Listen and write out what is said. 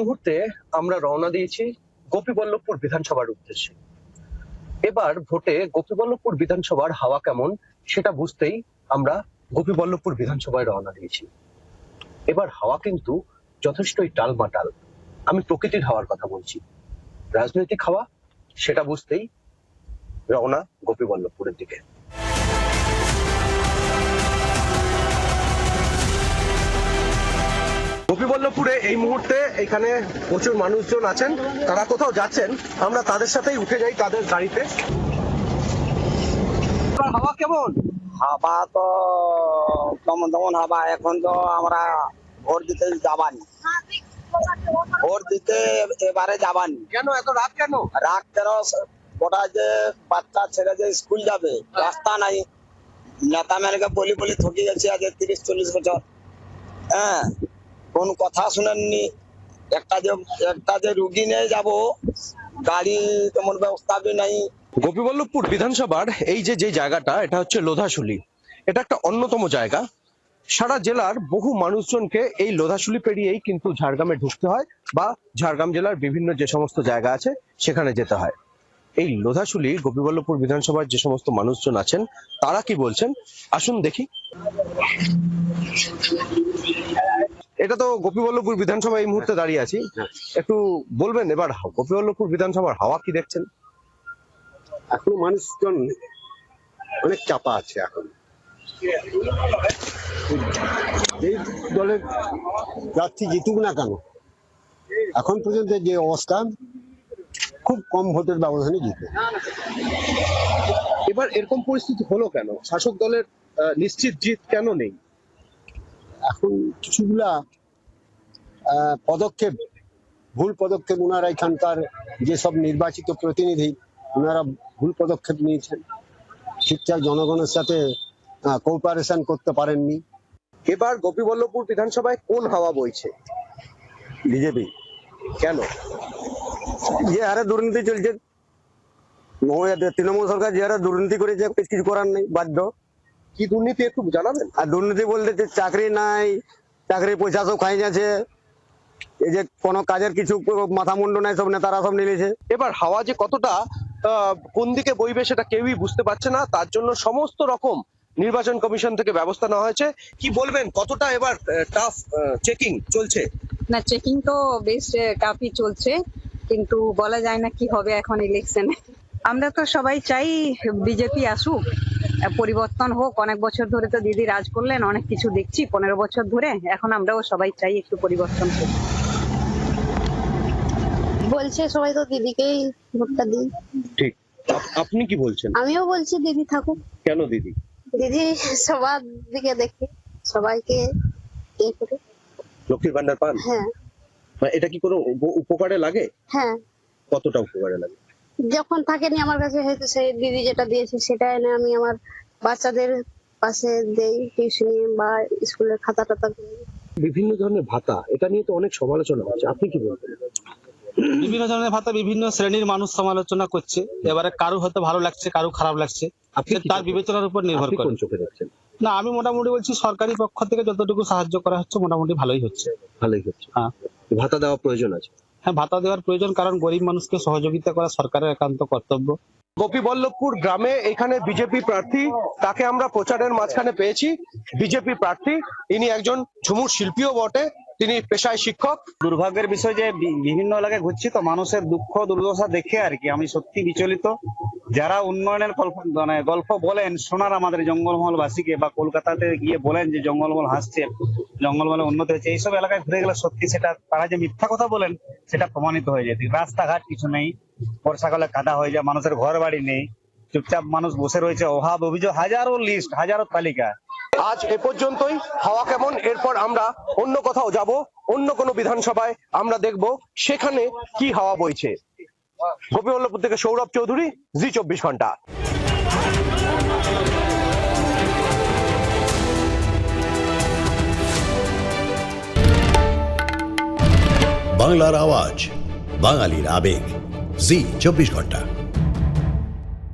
মুহূর্তে আমরা রওনা দিয়েছি গোপীবল্লভপুর বিধানসভার উদ্দেশ্যে। এবার ভোটে গোপীবল্লভপুর বিধানসভার হাওয়া কেমন সেটা বুঝতেই আমরা গোপীবল্লভপুর বিধানসভায় রওনা দিয়েছি। এবার হাওয়া কিন্তু যথেষ্টই টালমাটাল। আমি প্রকৃতির হাওয়ার কথা বলছি। রাজনৈতিক হাওয়া সেটা বুঝতেই রওনা গোপীবল্লভপুরের দিকে। গোপীবল্লভপুরে এই মুহূর্তে এখানে প্রচুর মানুষজন আছেন, তারা কোথাও যাচ্ছেন, আমরা তাদের সাথেই উঠে যাই তাদের গাড়িতে। হাওয়া কেমন? হাওয়া তো তেমন তেমন হাওয়া। এখন তো আমরা ভোট দিতে যাবানি, ভোট দিতে এবারে যাবানি। কেন এত রাত কেন? রাত কেন? গোটা যে বাচ্চা ছেলে যে স্কুল যাবে, রাস্তা নাই। নেতা মেয়েকে বলি বলি থকি গেছে আজ 30-40 বছর। হ্যাঁ, কোন কথা শুনেননি। একটা যে রুগী নিয়ে যাব, গাড়ি তেমন ব্যবস্থা নাই। গোপীবল্লভপুর বিধানসভার এই যে জায়গাটা, এটা হচ্ছে লোধাশুলি। এটা একটা অন্যতম জায়গা। সারা জেলার বহু মানুষজনকে এই লোধাশুলি পেরিয়েই কিন্তু ঝাড়গ্রামে ঢুকতে হয় বা ঝাড়গ্রাম জেলার বিভিন্ন যে সমস্ত জায়গা আছে সেখানে যেতে হয়। এই লোধাশুলি গোপীবল্লভপুর বিধানসভার যে সমস্ত মানুষজন আছেন তারা কি বলছেন আসুন দেখি। এটা তো গোপীবল্লভপুর বিধানসভা এই মুহূর্তে দাঁড়িয়ে আছি, একটু বলবেন এবার গোপীবল্লভপুর বিধানসভার হাওয়া কি দেখছেন? এখন মানুষজন অনেক চাপা আছে। এখন এই দলের প্রার্থী জিতুক না কেন, এখন পর্যন্ত যে অবস্থা, খুব কম ভোটের ব্যবধানে জিতে। এবার এরকম পরিস্থিতি হলো কেন? শাসক দলের নিশ্চিত জিত কেন নেই? এখন কিছুগুলা পদক্ষেপ, ভুল পদক্ষেপ, ওনারা এখানকার যেসব নির্বাচিত প্রতিনিধি, ওনারা ভুল পদক্ষেপ নিয়েছেন। ঠিকঠাক জনগণের সাথে কোঅপারেশন করতে পারেননি। এবার গোপীবল্লভপুর বিধানসভায় কোন হাওয়া বইছে? বিজেপি। কেন? যে হারে দুর্নীতি চলছে, তৃণমূল সরকার যে হারে দুর্নীতি করেছে, কিছু করার নেই, বাধ্য। কি দুর্নীতি একটু জানাবেন? আর দুর্নীতি বলতে যে চাকরি নাই, চাকরির পয়সা সব খাই যাচ্ছে, এই যে কোনো কাজের কিছু মাথা মুন্ডু নাই, সব নেতারা সব নিয়েছে। এবার হাওয়া যে কতটা কোন দিকে বইবে সেটা কেউই বুঝতে পারছে না, তার জন্য সমস্ত রকম নির্বাচন কমিশন থেকে ব্যবস্থা নেওয়া হয়েছে। কি বলবেন, কতটা এবার টাফ চেকিং চলছে? না, চেকিং তো বেশ টাফই চলছে, কিন্তু বলা যায় না কি হবে এখন ইলেকশনে। আমরা তো সবাই চাই বিজেপি আসুক, পরিবর্তন হোক। অনেক বছর ধরে তো দিদি রাজ করলেন, অনেক কিছু দেখছি 15 বছর ধরে। এখন আমরাও সবাই চাই একটু পরিবর্তন হোক। বলছে সবাই তো দিদিকেই ভোটটা দিই। ঠিক, আপনি কি বলছেন? আমিও বলছি দিদি থাকুক। কেন দিদি? দিদি সবার দিকে দেখে, সবাইকে ইয়ে করে। লক্ষ্মীর ভান্ডার পান? হ্যাঁ। এটা কি কোনো উপকারে লাগে? হ্যাঁ। কতটা উপকারে লাগে? যখন থাকেনি আমার কাছে, হয়তো সেই দিদি যেটা দিয়েছে সেটা এনে আমি আমার বাচ্চাদের পাশে দেই, টিউশনি বা স্কুলের খাতা টাতা। বিভিন্ন ধরনের ভাতা, এটা নিয়ে তো অনেক সমালোচনা হচ্ছে, আপনি কি বলবেন? বিভিন্ন ধরনের ভাতা বিভিন্ন শ্রেণীর মানুষ সমালোচনা করছে। এবারে কারো হয়তো ভালো লাগছে, কারো খারাপ লাগছে, তার বিবেচনার উপর নির্ভর করে। চোখে দেখছেন? না, আমি মোটামুটি বলছি সরকারি পক্ষ থেকে যতটুকু সাহায্য করা হচ্ছে মোটামুটি ভালোই হচ্ছে। ভালোই হচ্ছে। হ্যাঁ, ভাতা দেওয়া প্রয়োজন আছে। হ্যাঁ, ভাতা দেওয়ার প্রয়োজন, কারণ গরিব মানুষকে সহযোগিতা করা সরকারের একান্ত কর্তব্য। গোপীবল্লভপুর গ্রামে এখানে বিজেপি প্রার্থী, তাকে আমরা প্রচারের মাঝখানে পেয়েছি। বিজেপি প্রার্থী, ইনি একজন ঝুমুর শিল্পীও বটে, তিনি পেশায় শিক্ষক। দুর্ভাগ্যের বিষয় যে বিভিন্ন এলাকায় ঘুরছি তো, মানুষের দুঃখ দুর্দশা দেখে আর কি আমি সত্যি বিচলিত। যারা উন্নয়নের গল্প বলেন শোনার আমাদের জঙ্গলমহলবাসীকে, বা কলকাতাতে গিয়ে বলেন যে জঙ্গলমহল হাসছে, জঙ্গলমহলে উন্নতি হয়েছে, এইসব এলাকায় ঘুরে গেলে সত্যি সেটা তারা যে মিথ্যা কথা বলেন সেটা প্রমাণিত হয়ে যায়। রাস্তাঘাট কিছু নেই, বর্ষাকালে কাদা হয়ে যায়, মানুষের ঘর বাড়ি নেই, চুপচাপ মানুষ বসে রয়েছে, অভাব অভিযোগ হাজারো লিস্ট, হাজারো তালিকা। আজ এ পর্যন্তই। হাওয়া কেমন, এরপর আমরা অন্য কোথাও যাব, অন্য কোনো বিধানসভায় আমরা দেখব সেখানে কি হাওয়া বইছে। গোপীবল্লভপুর থেকে সৌরভ চৌধুরী, জি 24 ঘন্টা। বাংলার আওয়াজ, বাঙালির আবেগ, জি 24 ঘন্টা।